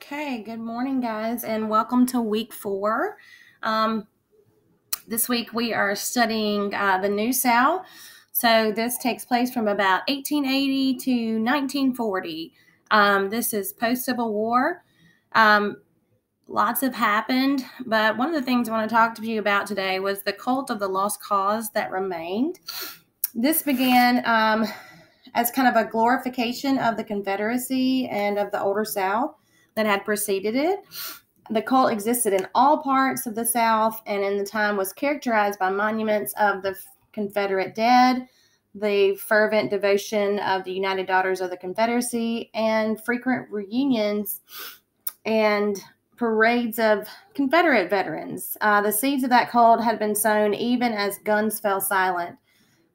Okay, good morning, guys, and welcome to week 4. This week we are studying the New South. So this takes place from about 1880 to 1940. This is post-Civil War. Lots have happened, but one of the things I want to talk to you about today was the cult of the lost cause that remained. This began as kind of a glorification of the Confederacy and of the older South that had preceded it. The cult existed in all parts of the South and in the time was characterized by monuments of the Confederate dead, the fervent devotion of the United Daughters of the Confederacy, and frequent reunions and parades of Confederate veterans. The seeds of that cult had been sown even as guns fell silent,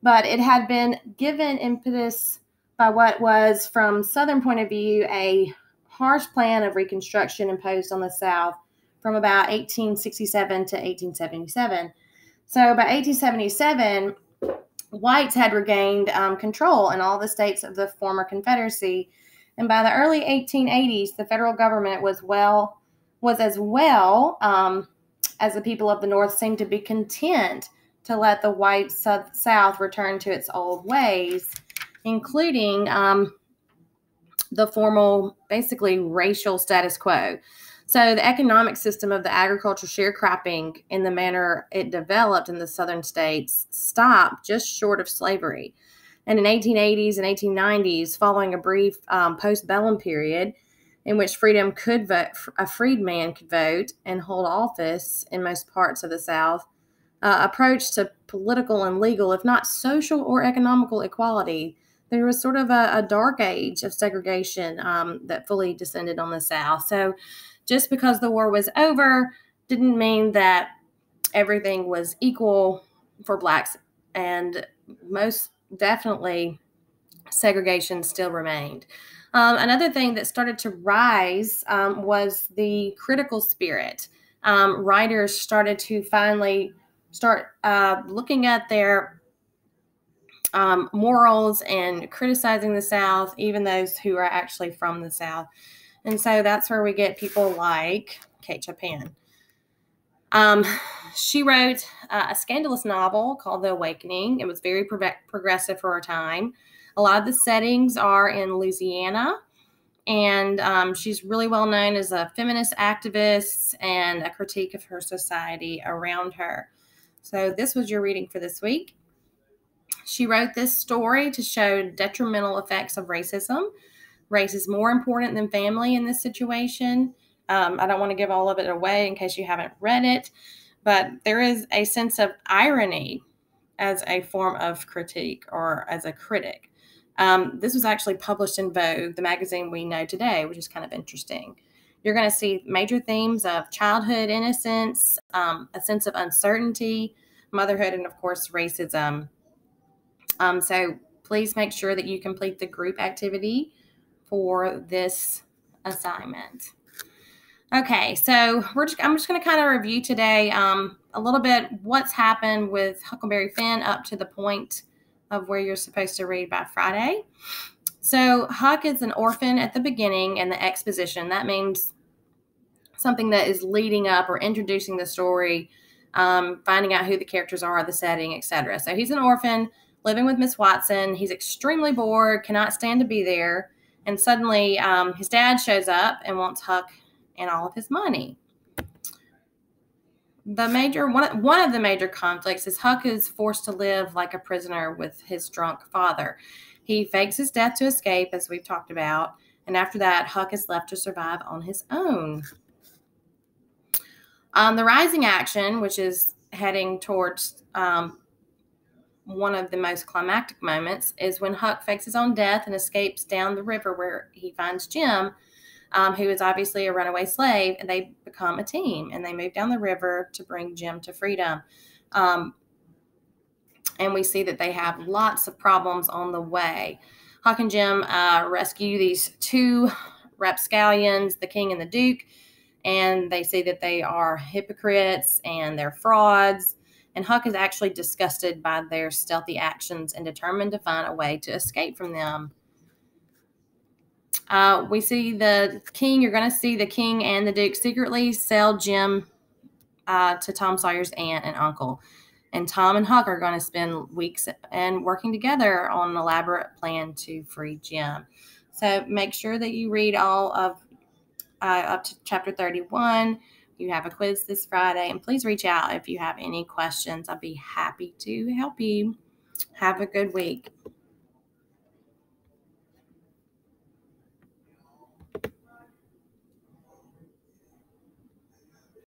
but it had been given impetus by what was, from Southern point of view, a harsh plan of Reconstruction imposed on the South from about 1867 to 1877. So by 1877, whites had regained control in all the states of the former Confederacy. And by the early 1880s, the federal government was as well as the people of the North seemed to be content to let the white South return to its old ways, including the formal, basically racial status quo. So the economic system of the agricultural sharecropping in the manner it developed in the southern states stopped just short of slavery. And in 1880s and 1890s, following a brief postbellum period in which freedom could vote, a freedman could vote and hold office in most parts of the South, approach to political and legal, if not social or economical equality, there was sort of a dark age of segregation that fully descended on the South. So just because the war was over didn't mean that everything was equal for blacks, and most definitely segregation still remained. Another thing that started to rise was the critical spirit. Writers started to finally start looking at their morals and criticizing the South, even those who are actually from the South. And so that's where we get people like Kate Chopin. She wrote a scandalous novel called The Awakening. It was very progressive for her time. A lot of the settings are in Louisiana, and she's really well known as a feminist activist and a critique of her society around her. So this was your reading for this week. She wrote this story to show detrimental effects of racism. Race is more important than family in this situation. I don't want to give all of it away in case you haven't read it, but there is a sense of irony as a form of critique or as a critic. This was actually published in Vogue, the magazine we know today, which is kind of interesting. You're going to see major themes of childhood innocence, a sense of uncertainty, motherhood, and of course, racism. So please make sure that you complete the group activity for this assignment. Okay, so I'm just going to kind of review today a little bit what's happened with Huckleberry Finn up to the point of where you're supposed to read by Friday. So Huck is an orphan at the beginning and the exposition. That means something that is leading up or introducing the story, finding out who the characters are, the setting, etc. So he's an orphan living with Miss Watson. He's extremely bored, cannot stand to be there. And suddenly his dad shows up and wants Huck and all of his money. One of the major conflicts is Huck is forced to live like a prisoner with his drunk father. He fakes his death to escape, as we've talked about. And after that, Huck is left to survive on his own. The rising action, which is heading towards one of the most climactic moments, is when Huck fakes his own death and escapes down the river where he finds Jim, who is obviously a runaway slave, and they become a team, and they move down the river to bring Jim to freedom. And we see that they have lots of problems on the way. Huck and Jim rescue these two rapscallions, the king and the duke, and they see that they are hypocrites and they're frauds. And Huck is actually disgusted by their stealthy actions and determined to find a way to escape from them. We see the king. You're going to see the king and the duke secretly sell Jim to Tom Sawyer's aunt and uncle. And Tom and Huck are going to spend weeks and working together on an elaborate plan to free Jim. So make sure that you read all of up to chapter 31. You have a quiz this Friday, and please reach out if you have any questions. I'd be happy to help you. Have a good week.